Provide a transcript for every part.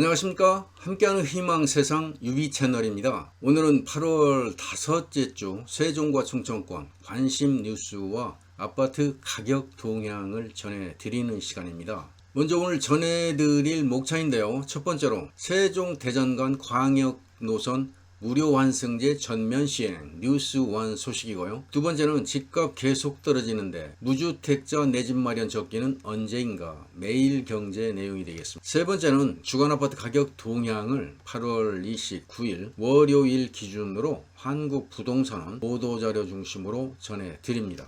안녕하십니까. 함께하는 희망세상 유비 채널입니다. 오늘은 8월 다섯째 주 세종과 충청권 관심 뉴스와 아파트 가격 동향을 전해드리는 시간입니다. 먼저 오늘 전해드릴 목차인데요. 첫 번째로 세종 대전간 광역 노선 무료 환승제 전면 시행 뉴스1 소식이고요. 두 번째는 집값 계속 떨어지는데 무주택자 내 집 마련 적기는 언제인가 매일경제 내용이 되겠습니다. 세 번째는 주간아파트 가격 동향을 8월 29일 월요일 기준으로 한국부동산원 보도자료 중심으로 전해드립니다.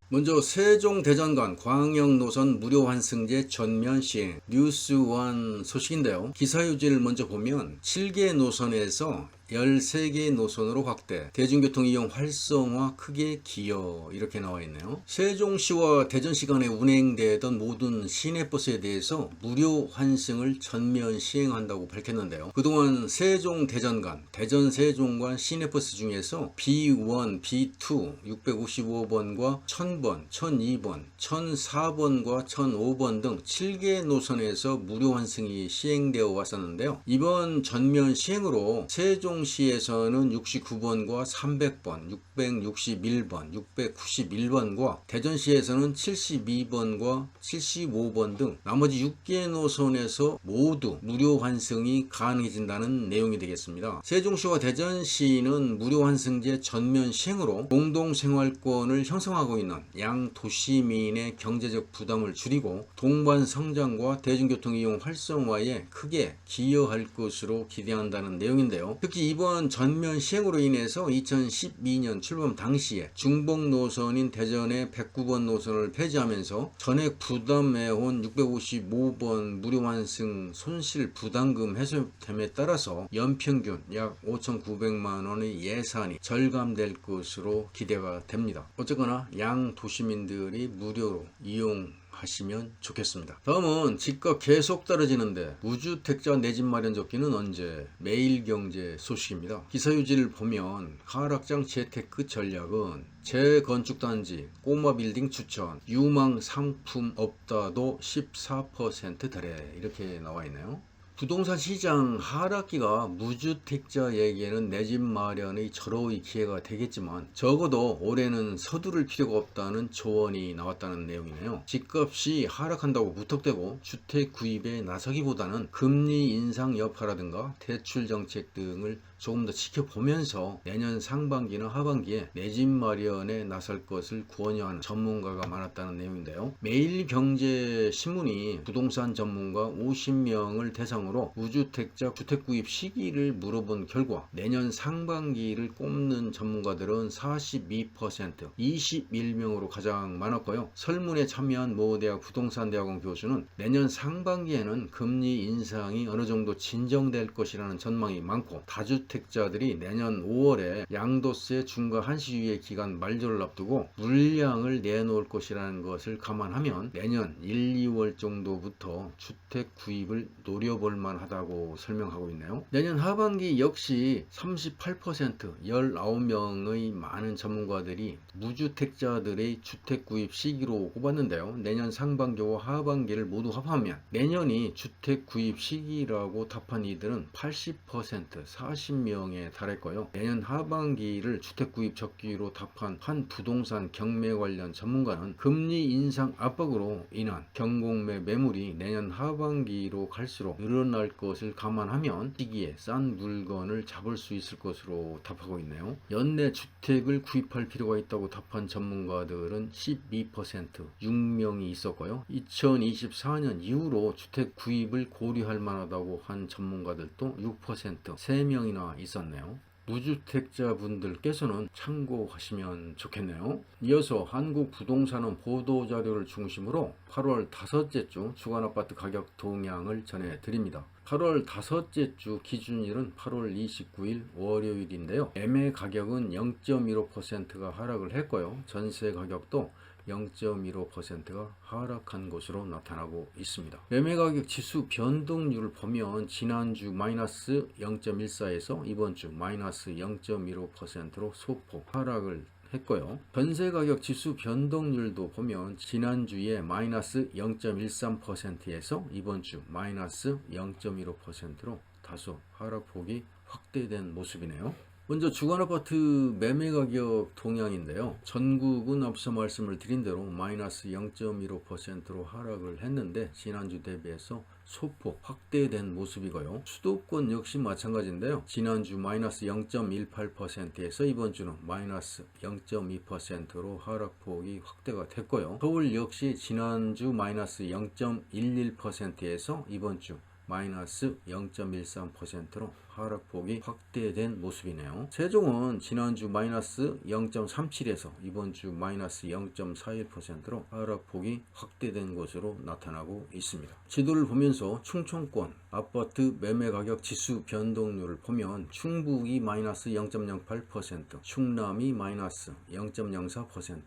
먼저 세종 대전간 광역노선 무료 환승제 전면 시행 뉴스1 소식인데요. 기사유지를 먼저 보면 7개 노선에서 13개 노선으로 확대, 대중교통 이용 활성화 크게 기여 이렇게 나와 있네요. 세종시와 대전시 간에 운행되던 모든 시내버스에 대해서 무료 환승을 전면 시행한다고 밝혔는데요. 그동안 세종 대전 간, 대전 세종 간 시내버스 중에서 B1, B2, 655번과 1000번, 1002번, 1004번과 1005번 등 7개 노선에서 무료 환승이 시행되어 왔었는데요. 이번 전면 시행으로 세종 시에서는 69번과 300번, 661번, 691번과 대전시에서는 72번과 75번 등 나머지 6개 노선에서 모두 무료 환승이 가능해진다는 내용이 되겠습니다. 세종시와 대전시는 무료 환승제 전면 시행으로 공동생활권을 형성하고 있는 양 도시민의 경제적 부담을 줄이고 동반 성장과 대중교통 이용 활성화에 크게 기여할 것으로 기대한다는 내용인데요. 특히 이번 전면 시행으로 인해서 2012년 출범 당시에 중복 노선인 대전의 109번 노선을 폐지하면서 전액 부담해온 655번 무료 환승 손실 부담금 해소됨에 따라서 연평균 약 5,900만 원의 예산이 절감될 것으로 기대가 됩니다. 어쨌거나 양 도시민들이 무료로 이용하시면 좋겠습니다. 다음은 집값 계속 떨어지는데 무주택자 내 집 마련 적기는 언제? 매일경제 소식입니다. 기사유지를 보면 하락장 재테크 전략은 재건축단지 꼬마 빌딩 추천 유망 상품 없다도 14%래 이렇게 나와 있네요. 부동산 시장 하락기가 무주택자에게는 내 집 마련의 절호의 기회가 되겠지만 적어도 올해는 서두를 필요가 없다는 조언이 나왔다는 내용이네요. 집값이 하락한다고 무턱대고 주택 구입에 나서기보다는 금리 인상 여파라든가 대출 정책 등을 조금 더 지켜보면서 내년 상반기나 하반기에 내 집 마련에 나설 것을 권유하는 전문가가 많았다는 내용인데요. 매일경제신문이 부동산 전문가 50명을 대상으로 무주택자 주택 구입 시기를 물어본 결과 내년 상반기를 꼽는 전문가들은 42%, 21명으로 가장 많았고요. 설문에 참여한 모 대학 부동산대학원 교수는 내년 상반기에는 금리 인상이 어느 정도 진정될 것이라는 전망이 많고 다주택자들이 내년 5월에 양도세 중과 한시유예 기간 만료를 앞두고 물량을 내놓을 것이라는 것을 감안하면 내년 1, 2월 정도부터 주택 구입을 노려볼 만하다고 설명하고 있네요. 내년 하반기 역시 38% 19명의 많은 전문가들이 무주택자들의 주택 구입 시기로 꼽았는데요. 내년 상반기와 하반기를 모두 합하면 내년이 주택 구입 시기라고 답한 이들은 80% 40명에 달했고요. 내년 하반기를 주택 구입 적기로 답한 한 부동산 경매 관련 전문가는 금리 인상 압박으로 인한 경공매 매물이 내년 하반기로 갈수록 늘어날 것을 감안하면 시기에 싼 물건을 잡을 수 있을 것으로 답하고 있네요. 연내 주택을 구입할 필요가 있다고 답한 전문가들은 12% 6명이 있었고요. 2024년 이후로 주택 구입을 고려할 만하다고 한 전문가들도 6% 3명이나 있었네요. 무주택자분들께서는 참고하시면 좋겠네요. 이어서 한국부동산원 보도자료를 중심으로 8월 다섯째 주 주간아파트 가격 동향을 전해드립니다. 8월 다섯째 주 기준일은 8월 29일 월요일인데요. 매매 가격은 0.15%가 하락을 했고요. 전세 가격도 0.15%가 하락한 것으로 나타나고 있습니다. 매매가격 지수 변동률을 보면 지난주 마이너스 0.14에서 이번주 마이너스 0.15%로 소폭 하락을 했고요. 전세 가격 지수 변동률도 보면 지난주에 마이너스 0.13%에서 이번 주 마이너스 0.15%로 다소 하락폭이 확대된 모습이네요. 먼저 주간 아파트 매매 가격 동향인데요. 전국은 앞서 말씀을 드린 대로 마이너스 0.15%로 하락을 했는데 지난주 대비해서 소폭 확대된 모습이고요. 수도권 역시 마찬가지인데요. 지난주 마이너스 0.18%에서 이번 주는 마이너스 0.2%로 하락폭이 확대가 됐고요. 서울 역시 지난주 마이너스 0.11%에서 이번 주 마이너스 0.13%로 하락폭이 확대된 모습이네요. 세종은 지난주 마이너스 0.37에서 이번 주 마이너스 0.41%로 하락폭이 확대된 것으로 나타나고 있습니다. 지도를 보면서 충청권 아파트 매매 가격 지수 변동률을 보면 충북이 마이너스 0.08%, 충남이 마이너스 0.04%,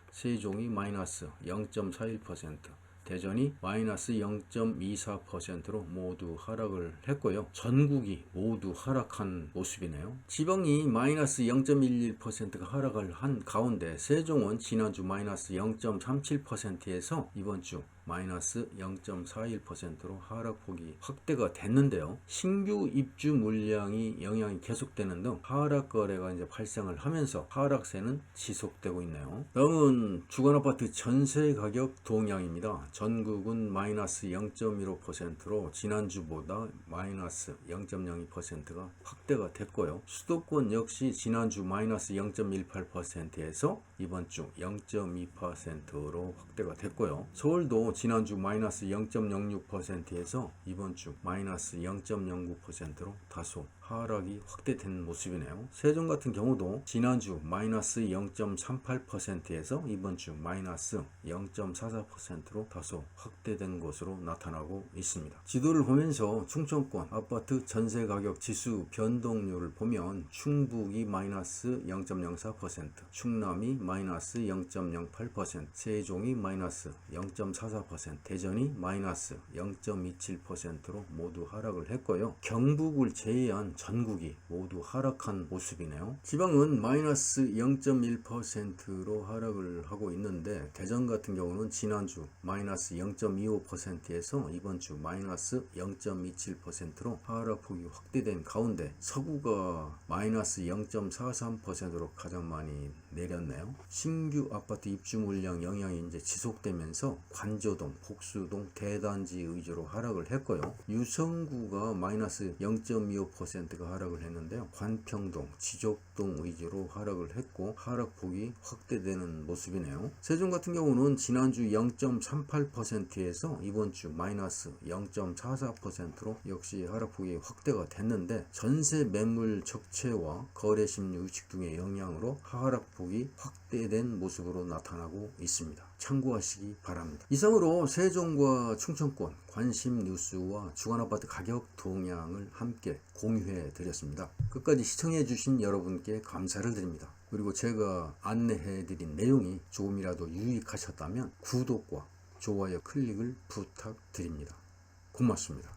세종이 마이너스 0.41%, 대전이 마이너스 0.24%로 모두 하락을 했고요. 전국이 모두 하락한 모습이네요. 지방이 마이너스 0.11%가 하락을 한 가운데 세종은 지난주 마이너스 0.37%에서 이번 주 마이너스 0.41%로 하락폭이 확대가 됐는데요. 신규 입주 물량이 영향이 계속되는 등 하락 거래가 이제 발생을 하면서 하락세는 지속되고 있네요. 다음은 주간 아파트 전세 가격 동향입니다. 전국은 마이너스 0.15%로 지난주보다 마이너스 0.02%가 확대가 됐고요. 수도권 역시 지난주 마이너스 0.18%에서 이번 주 0.2%로 확대가 됐고요. 서울도 지난주 마이너스 0.06%에서 이번 주 마이너스 0.09%로 다소 하락이 확대된 모습이네요. 세종 같은 경우도 지난주 마이너스 0.38%에서 이번 주 마이너스 0.44%로 다소 확대된 것으로 나타나고 있습니다. 지도를 보면서 충청권 아파트 전세 가격 지수 변동률을 보면 충북이 마이너스 0.04%, 충남이 마이너스 0.08%, 세종이 마이너스 0.44%, 대전이 마이너스 0.27%로 모두 하락을 했고요. 경북을 제외한 전국이 모두 하락한 모습이네요. 지방은 마이너스 0.1%로 하락을 하고 있는데 대전 같은 경우는 지난주 마이너스 0.25%에서 이번 주 마이너스 0.27%로 하락폭이 확대된 가운데 서구가 마이너스 0.43%로 가장 많이 내렸네요. 신규 아파트 입주 물량 영향이 이제 지속되면서 관저동, 복수동, 대단지 위주로 하락을 했고요. 유성구가 마이너스 0.25%가 하락을 했는데요. 관평동, 지족동 위주로 하락을 했고 하락폭이 확대되는 모습이네요. 세종 같은 경우는 지난주 0.38%에서 이번 주 마이너스 0.44%로 역시 하락폭이 확대가 됐는데 전세 매물 적체와 거래 심리 의식 등의 영향으로 하락폭이 확대된 모습으로 나타나고 있습니다. 참고하시기 바랍니다. 이상으로 세종과 충청권 관심 뉴스와 주간 아파트 가격 동향을 함께 공유해 드렸습니다. 끝까지 시청해 주신 여러분께 감사를 드립니다. 그리고 제가 안내해 드린 내용이 조금이라도 유익하셨다면 구독과 좋아요 클릭을 부탁드립니다. 고맙습니다.